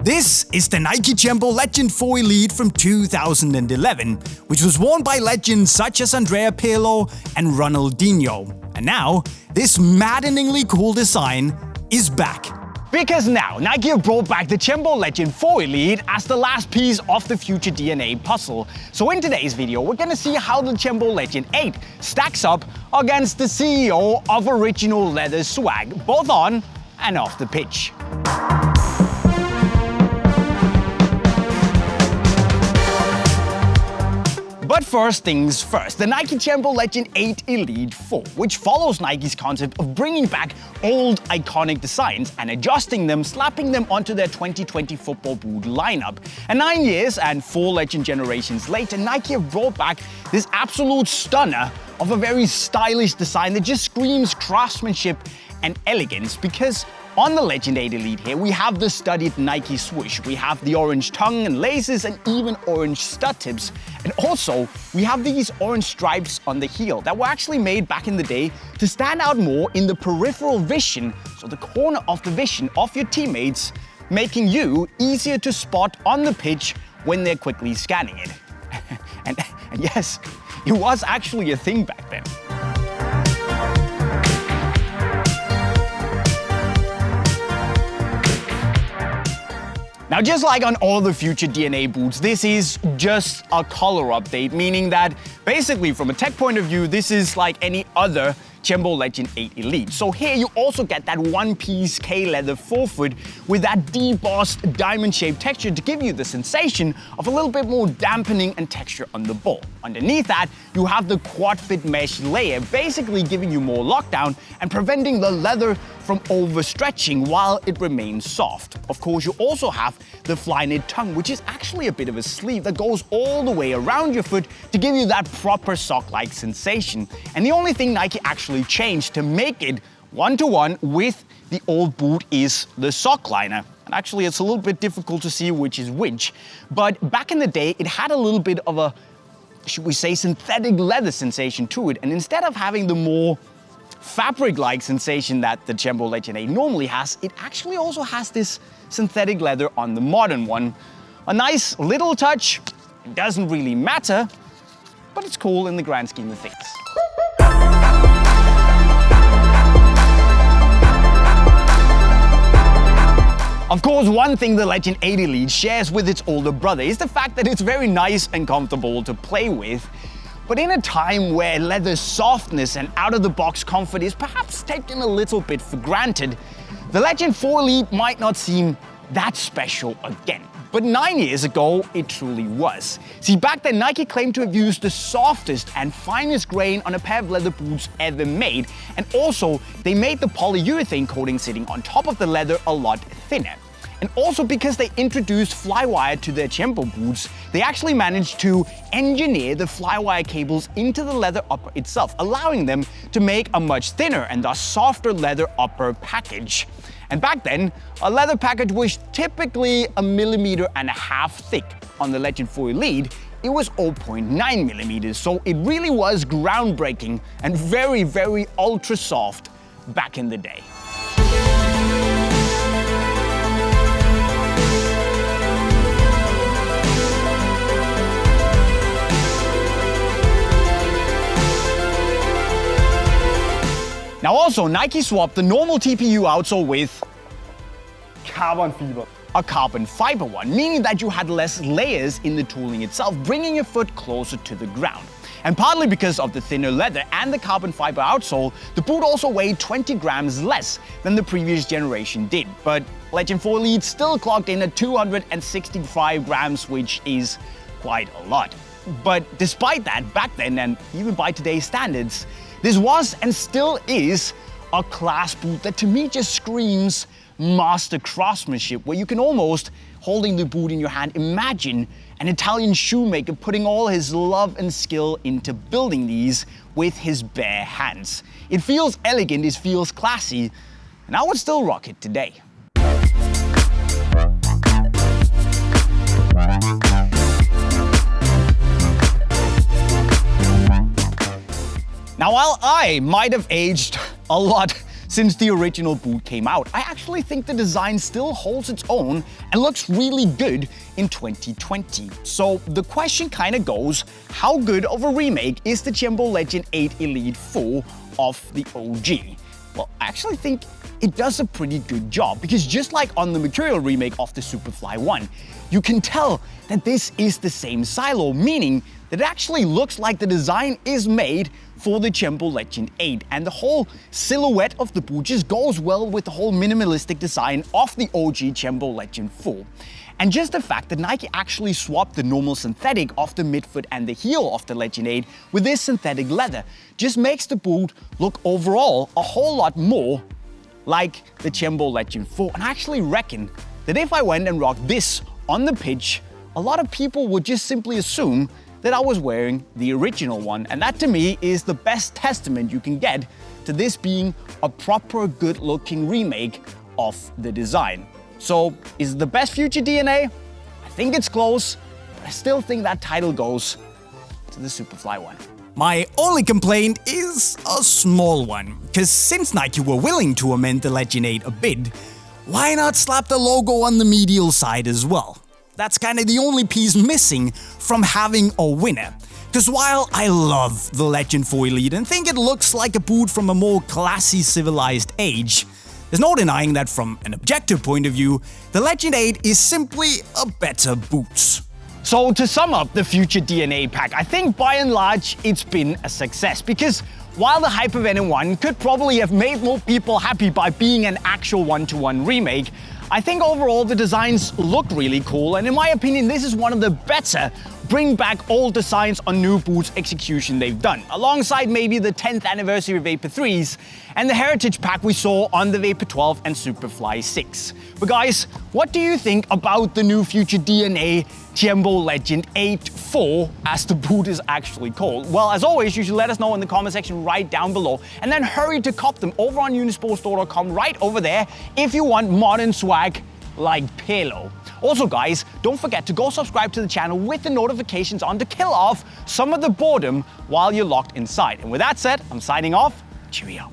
This is the Nike Tiempo Legend IV Elite from 2011, which was worn by legends such as Andrea Pirlo and Ronaldinho. And now, this maddeningly cool design is back. Because now, Nike have brought back the Tiempo Legend IV Elite as the last piece of the future DNA puzzle. So in today's video, we're gonna see how the Tiempo Legend 8 stacks up against the CEO of original leather swag, both on and off the pitch. But first things first, the Nike Tiempo Legend 8 Elite 4, which follows Nike's concept of bringing back old iconic designs and adjusting them, slapping them onto their 2020 football boot lineup. And 9 years and 4 Legend generations later, Nike have brought back this absolute stunner of a very stylish design that just screams craftsmanship and elegance, because on the Legend 8 Elite here, we have the studied Nike swoosh, we have the orange tongue and laces and even orange stud tips. And also, we have these orange stripes on the heel that were actually made back in the day to stand out more in the peripheral vision, so the corner of the vision of your teammates, making you easier to spot on the pitch when they're quickly scanning it. and yes, it was actually a thing back then. Now, just like on all the future DNA boots, this is just a color update, meaning that basically from a tech point of view, this is like any other Tiempo Legend 8 Elite. So here you also get that one-piece K-leather forefoot with that debossed diamond-shaped texture to give you the sensation of a little bit more dampening and texture on the ball. Underneath that, you have the quad-fit mesh layer, basically giving you more lockdown and preventing the leather from overstretching while it remains soft. Of course, you also have the fly-knit tongue, which is actually a bit of a sleeve that goes all the way around your foot to give you that proper sock-like sensation. And the only thing Nike actually changed to make it one-to-one with the old boot is the sock liner. And actually, it's a little bit difficult to see which is which. But back in the day, it had a little bit of a, should we say, synthetic leather sensation to it. And instead of having the more fabric-like sensation that the Tiempo Legend 8 normally has, it actually also has this synthetic leather on the modern one. A nice little touch. It doesn't really matter, but it's cool in the grand scheme of things. Of course, one thing the Legend 8 Elite shares with its older brother is the fact that it's very nice and comfortable to play with. But in a time where leather's softness and out-of-the-box comfort is perhaps taken a little bit for granted, the Legend 4 Elite might not seem that special again. But 9 years ago, it truly was. See, back then Nike claimed to have used the softest and finest grain on a pair of leather boots ever made. And also, they made the polyurethane coating sitting on top of the leather a lot thinner. And also because they introduced Flywire to their Tiempo boots, they actually managed to engineer the Flywire cables into the leather upper itself, allowing them to make a much thinner and thus softer leather upper package. And back then, a leather package was typically 1.5 millimeters thick. On the Legend 4 Elite, it was 0.9 millimeters, so it really was groundbreaking and very, very ultra soft back in the day. Now also, Nike swapped the normal TPU outsole with carbon fiber. A carbon fiber one, meaning that you had less layers in the tooling itself, bringing your foot closer to the ground. And partly because of the thinner leather and the carbon fiber outsole, the boot also weighed 20 grams less than the previous generation did. But Legend 4 Elite still clocked in at 265 grams, which is quite a lot. But despite that, back then, and even by today's standards, this was and still is a class boot that to me just screams master craftsmanship, where you can almost, holding the boot in your hand, imagine an Italian shoemaker putting all his love and skill into building these with his bare hands. It feels elegant, it feels classy, and I would still rock it today. Now, while I might have aged a lot since the original boot came out. I actually think the design still holds its own and looks really good in 2020. So the question kind of goes, how good of a remake is the Tiempo Legend 8 Elite 4 of the OG? Well, I actually think it does a pretty good job, because just like on the Mercurial remake of the Superfly 1, you can tell that this is the same silo, meaning that it actually looks like the design is made for the Tiempo Legend 8, and the whole silhouette of the boot just goes well with the whole minimalistic design of the OG Tiempo Legend 4. And just the fact that Nike actually swapped the normal synthetic of the midfoot and the heel of the Legend 8 with this synthetic leather just makes the boot look overall a whole lot more like the Tiempo Legend 4. And I actually reckon that if I went and rocked this on the pitch, a lot of people would just simply assume that I was wearing the original one. And that to me is the best testament you can get to this being a proper good looking remake of the design. So is it the best future DNA? I think it's close, but I still think that title goes to the Superfly one. My only complaint is a small one, because since Nike were willing to amend the Legend 8 a bit, why not slap the logo on the medial side as well? That's kind of the only piece missing from having a winner. Because while I love the Legend 4 Elite and think it looks like a boot from a more classy, civilized age, there's no denying that from an objective point of view, the Legend 8 is simply a better boot. So to sum up the future DNA pack, I think by and large it's been a success, because while the Hypervenom 1 could probably have made more people happy by being an actual one-to-one remake, I think overall the designs look really cool, and in my opinion this is one of the better bring back old designs on new boots execution they've done, alongside maybe the 10th anniversary Vapor 3s and the Heritage pack we saw on the Vapor 12 and Superfly 6. But guys, what do you think about the new future DNA Tiempo Legend 8-4, as the boot is actually called? Well, as always, you should let us know in the comment section right down below, and then hurry to cop them over on unisportstore.com right over there if you want modern swag like Pirlo. Also guys, don't forget to go subscribe to the channel with the notifications on to kill off some of the boredom while you're locked inside. And with that said, I'm signing off. Cheerio.